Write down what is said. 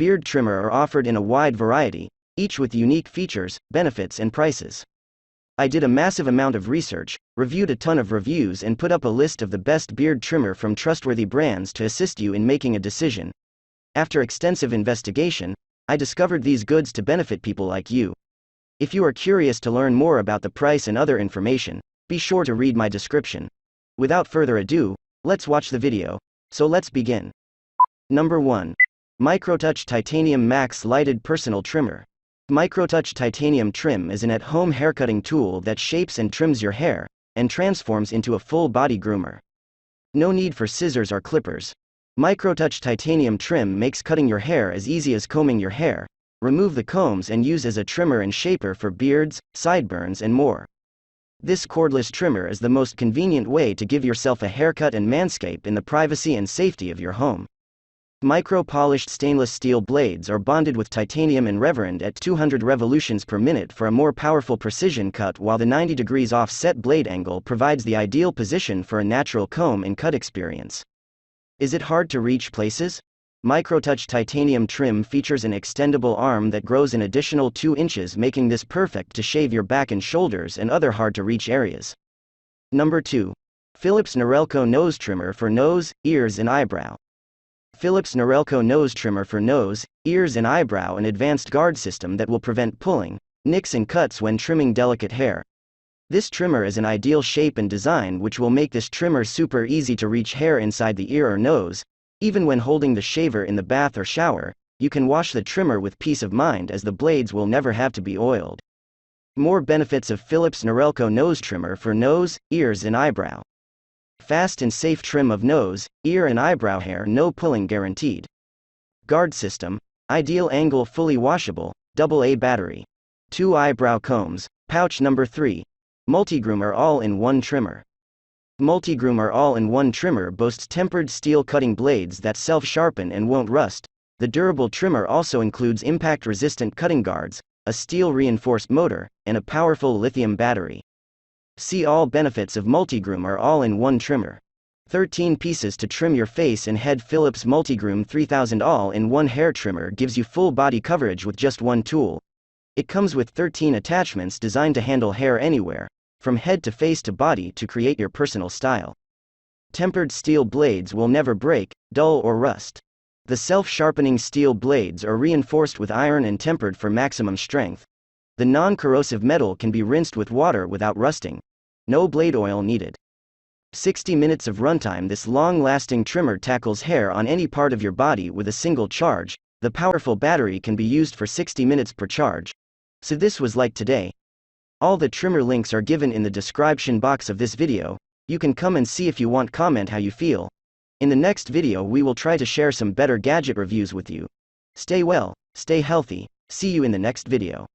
beard trimmer are offered in a wide variety, each with unique features, benefits and prices. I did a massive amount of research, reviewed a ton of reviews and put up a list of the best beard trimmer from trustworthy brands to assist you in making a decision. After extensive investigation, I discovered these goods to benefit people like you. If you are curious to learn more about the price and other information, be sure to read my description. Without further ado, let's watch the video. So let's begin. Number 1. MicroTouch Titanium Max Lighted Personal Trimmer. MicroTouch Titanium Trim is an at-home haircutting tool that shapes and trims your hair, and transforms into a full-body groomer. No need for scissors or clippers. MicroTouch Titanium Trim makes cutting your hair as easy as combing your hair. Remove the combs and use as a trimmer and shaper for beards, sideburns and more. This cordless trimmer is the most convenient way to give yourself a haircut and manscape in the privacy and safety of your home. Micro-polished stainless steel blades are bonded with titanium and reverend at 200 revolutions per minute for a more powerful precision cut, while the 90 degrees offset blade angle provides the ideal position for a natural comb and cut experience. Is it hard to reach places? MicroTouch Titanium Trim features an extendable arm that grows an additional 2 inches, making this perfect to shave your back and shoulders and other hard-to-reach areas. Number 2. Philips Norelco Nose Trimmer for Nose, Ears and Eyebrow. Philips Norelco Nose Trimmer for Nose, Ears and Eyebrow, an advanced guard system that will prevent pulling, nicks and cuts when trimming delicate hair. This trimmer is an ideal shape and design which will make this trimmer super easy to reach hair inside the ear or nose. Even when holding the shaver in the bath or shower, you can wash the trimmer with peace of mind as the blades will never have to be oiled. More benefits of Philips Norelco Nose Trimmer for Nose, Ears and Eyebrow. Fast and safe trim of nose, ear and eyebrow hair, no pulling guaranteed. Guard system, ideal angle, fully washable, AA battery. 2 eyebrow combs, pouch. Number 3. Multi-groomer all-in-one trimmer. Multi-groomer all-in-one trimmer boasts tempered steel cutting blades that self-sharpen and won't rust. The durable trimmer also includes impact-resistant cutting guards, a steel-reinforced motor, and a powerful lithium battery. See all benefits of multi-groomer all-in-one trimmer. 13 pieces to trim your face and head. Philips Multigroom 3000 all-in-one hair trimmer gives you full body coverage with just one tool. It comes with 13 attachments designed to handle hair anywhere, from head to face to body, to create your personal style. Tempered steel blades will never break, dull or rust. The self-sharpening steel blades are reinforced with iron and tempered for maximum strength. The non-corrosive metal can be rinsed with water without rusting. No blade oil needed. 60 minutes of runtime. This long-lasting trimmer tackles hair on any part of your body with a single charge. The powerful battery can be used for 60 minutes per charge. So this was like today. All the trimmer links are given in the description box of this video. You can come and see if you want. Comment how you feel. In the next video we will try to share some better gadget reviews with you. Stay well, stay healthy, see you in the next video.